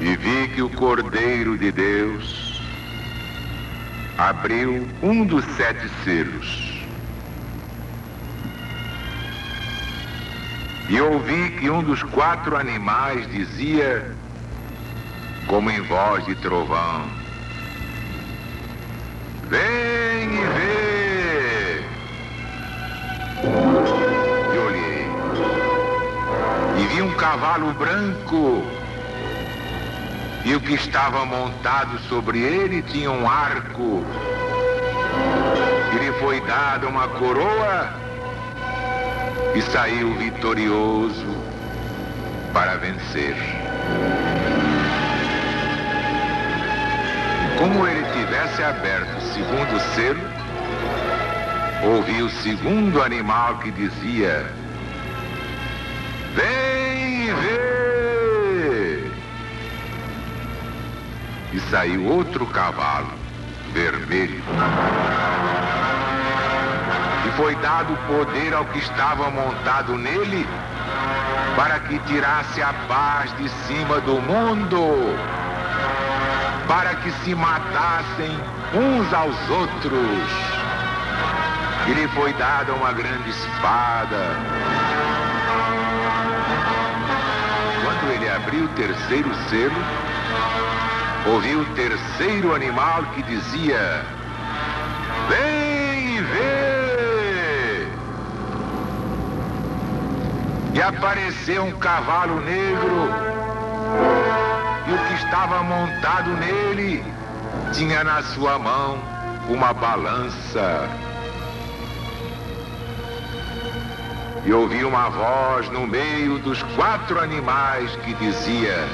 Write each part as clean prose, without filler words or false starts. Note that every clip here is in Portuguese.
E vi que o Cordeiro de Deus abriu um dos 7 selos. E ouvi que um dos 4 animais dizia, como em voz de trovão: vem e vê! E olhei, e vi um cavalo branco, e o que estava montado sobre ele tinha um arco, e lhe foi dada uma coroa, e saiu vitorioso para vencer. Como ele tivesse aberto o segundo selo, ouvi o segundo animal que dizia: vem e vê! E saiu outro cavalo, vermelho. E foi dado poder ao que estava montado nele, para que tirasse a paz de cima do mundo, para que se matassem uns aos outros. E lhe foi dada uma grande espada. Quando ele abriu o terceiro selo, ouvi o terceiro animal que dizia: vem e vê! E apareceu um cavalo negro, e o que estava montado nele tinha na sua mão uma balança. E ouvi uma voz no meio dos 4 animais que dizia: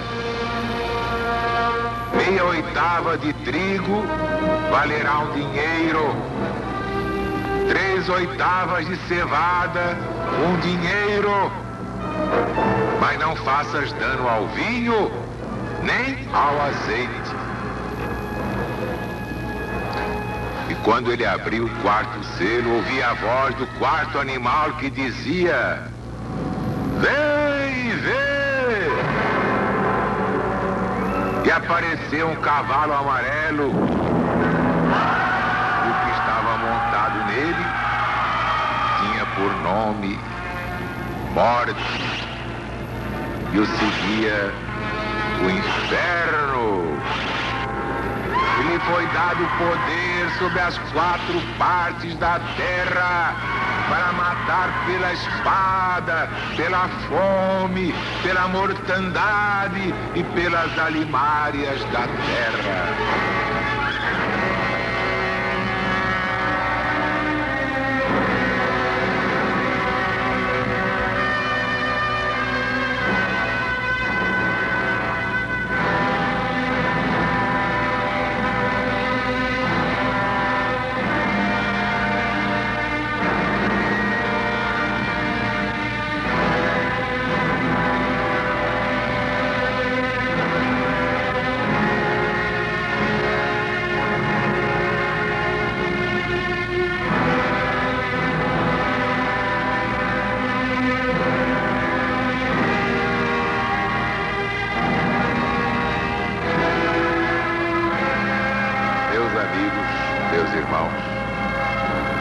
meia oitava de trigo valerá um dinheiro, 3 oitavas de cevada, um dinheiro. Mas não faças dano ao vinho, nem ao azeite. E quando ele abriu o 4º selo, ouvi a voz do 4º animal que dizia: vem e vê! E apareceu um cavalo amarelo, e o que estava montado nele tinha por nome Morte, e o seguia o inferno. E lhe foi dado poder sobre as 4 partes da terra, para matar pela espada, pela fome, pela mortandade e pelas alimárias da terra.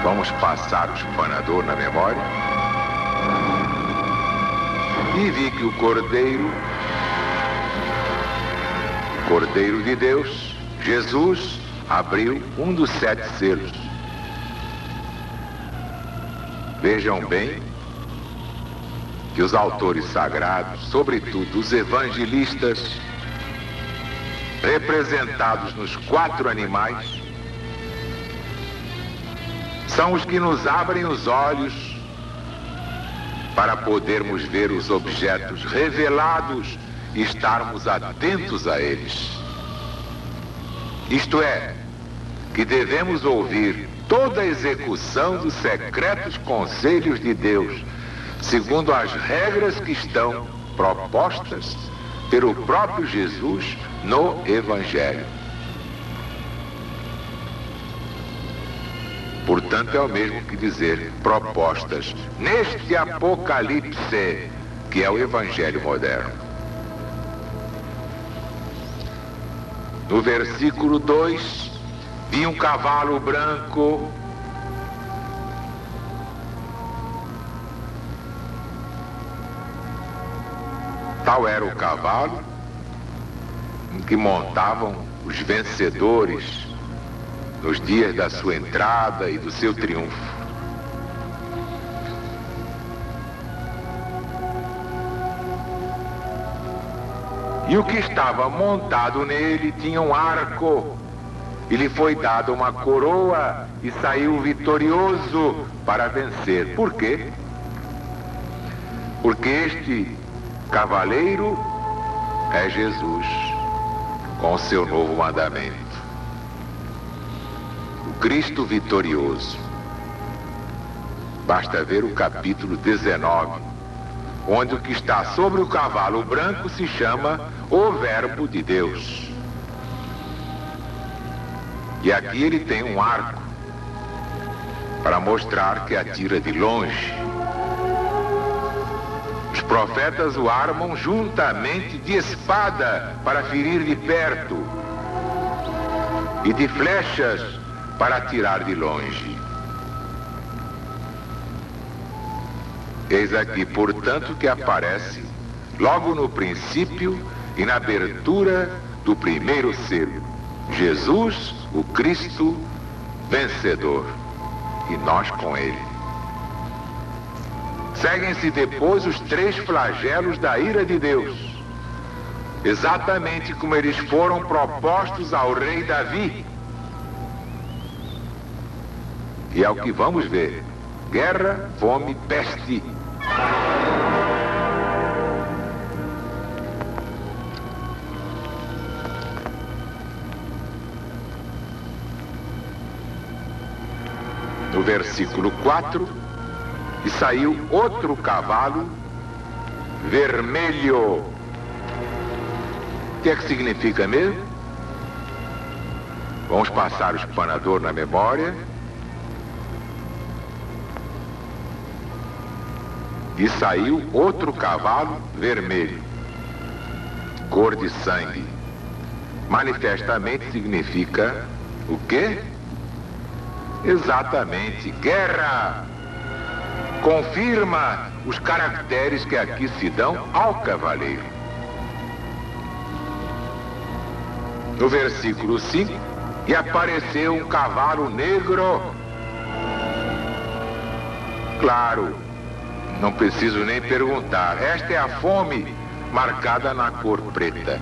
Vamos passar o espanador na memória. E vi que o Cordeiro de Deus, Jesus, abriu um dos 7 selos. Vejam bem que os autores sagrados, sobretudo os evangelistas, representados nos 4 animais, são os que nos abrem os olhos para podermos ver os objetos revelados e estarmos atentos a eles. Isto é, que devemos ouvir toda a execução dos secretos conselhos de Deus, segundo as regras que estão propostas pelo próprio Jesus no Evangelho. Portanto, é o mesmo que dizer propostas neste Apocalipse, que é o Evangelho moderno. No versículo 2, vi um cavalo branco. Tal era o cavalo em que montavam os vencedores nos dias da sua entrada e do seu triunfo. E o que estava montado nele tinha um arco, e lhe foi dada uma coroa e saiu vitorioso para vencer. Por quê? Porque este cavaleiro é Jesus, com o seu novo mandamento. O Cristo vitorioso. Basta ver o capítulo 19, onde o que está sobre o cavalo branco se chama o Verbo de Deus. E aqui ele tem um arco para mostrar que atira de longe. Os profetas o armam juntamente de espada para ferir de perto e de flechas para atirar de longe. Eis aqui, portanto, que aparece logo no princípio e na abertura do primeiro selo: Jesus, o Cristo vencedor, e nós com ele. Seguem-se depois os 3 flagelos da ira de Deus, exatamente como eles foram propostos ao rei Davi. E é o que vamos ver: guerra, fome, peste. No versículo 4, e saiu outro cavalo vermelho. O que é que significa mesmo? Vamos passar o espanador na memória. E saiu outro cavalo vermelho, cor de sangue. Manifestamente significa o quê? Exatamente, guerra. Confirma os caracteres que aqui se dão ao cavaleiro. No versículo 5, e apareceu um cavalo negro. Claro, não preciso nem perguntar. Esta é a fome marcada na cor preta.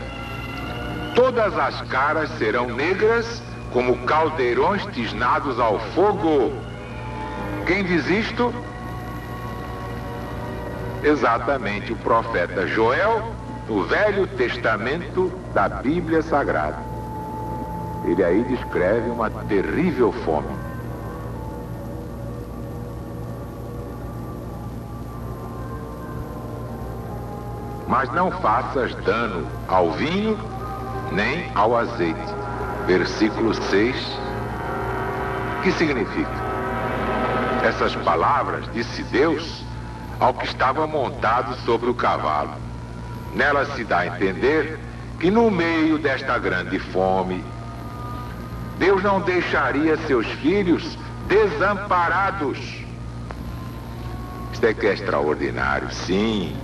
Todas as caras serão negras como caldeirões tisnados ao fogo. Quem diz isto? Exatamente o profeta Joel, no Velho Testamento da Bíblia Sagrada. Ele aí descreve uma terrível fome. Mas não faças dano ao vinho nem ao azeite. Versículo 6. Que significa? Essas palavras disse Deus ao que estava montado sobre o cavalo. Nela se dá a entender que no meio desta grande fome, Deus não deixaria seus filhos desamparados. Isto é que é extraordinário, sim.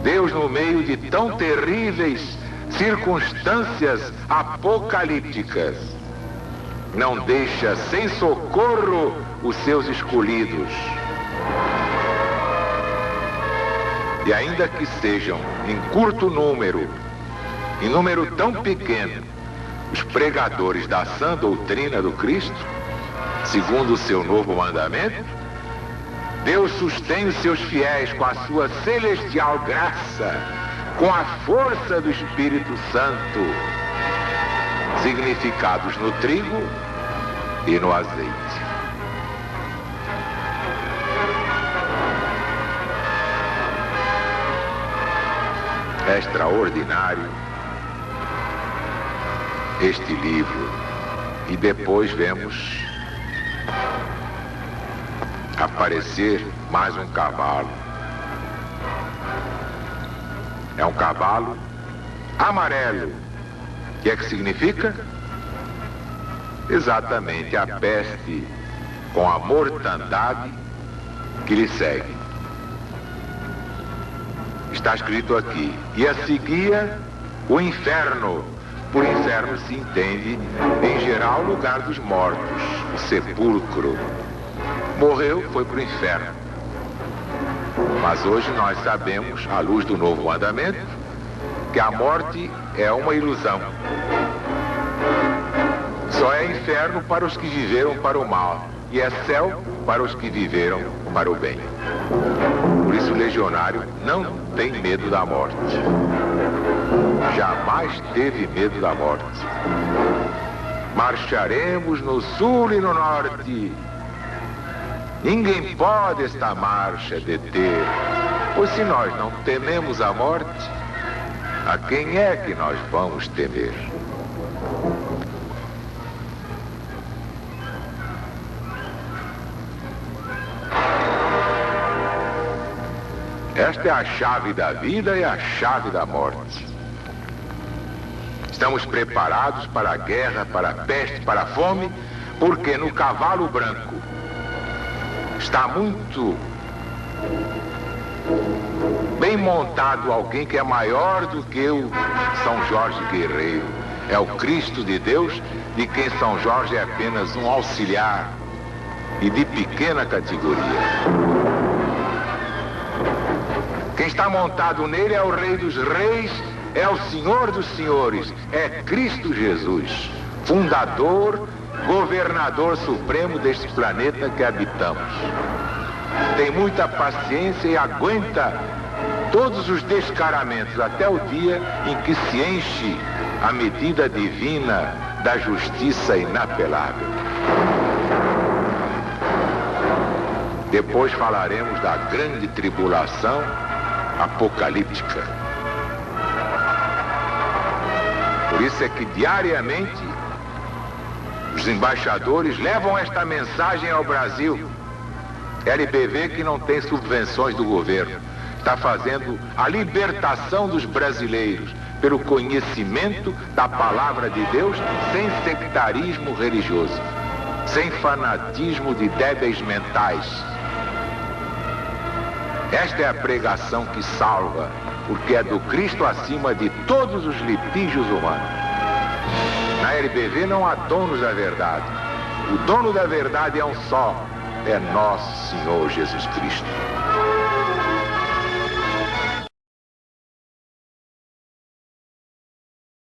Deus, no meio de tão terríveis circunstâncias apocalípticas, não deixa sem socorro os seus escolhidos. E ainda que sejam em curto número, em número tão pequeno, os pregadores da sã doutrina do Cristo, segundo o seu novo mandamento, Deus sustém os seus fiéis com a sua celestial graça, com a força do Espírito Santo, significados no trigo e no azeite. É extraordinário este livro. E depois vemos aparecer mais um cavalo. É um cavalo amarelo, que é que significa? Exatamente a peste com a mortandade que lhe segue. Está escrito aqui: e a seguia o inferno. Por inferno se entende, em geral, o lugar dos mortos, o sepulcro. Morreu, foi para o inferno. Mas hoje nós sabemos, à luz do novo mandamento, que a morte é uma ilusão. Só é inferno para os que viveram para o mal, e é céu para os que viveram para o bem. Por isso o legionário não tem medo da morte. Jamais teve medo da morte. Marcharemos no sul e no norte. Ninguém pode esta marcha deter. Pois se nós não tememos a morte, a quem é que nós vamos temer? Esta é a chave da vida e a chave da morte. Estamos preparados para a guerra, para a peste, para a fome, porque no cavalo branco está muito bem montado alguém que é maior do que o São Jorge Guerreiro. É o Cristo de Deus, de quem São Jorge é apenas um auxiliar e de pequena categoria. Quem está montado nele é o Rei dos Reis, é o Senhor dos Senhores, é Cristo Jesus, fundador, governador supremo deste planeta que habitamos. Tem muita paciência e aguenta todos os descaramentos até o dia em que se enche a medida divina da justiça inapelável. Depois falaremos da grande tribulação apocalíptica. Por isso é que diariamente os embaixadores levam esta mensagem ao Brasil. LBV, que não tem subvenções do governo, está fazendo a libertação dos brasileiros pelo conhecimento da palavra de Deus, sem sectarismo religioso, sem fanatismo de débeis mentais. Esta é a pregação que salva, porque é do Cristo acima de todos os litígios humanos. Na LBV não há donos da verdade. O dono da verdade é um só, é nosso Senhor Jesus Cristo.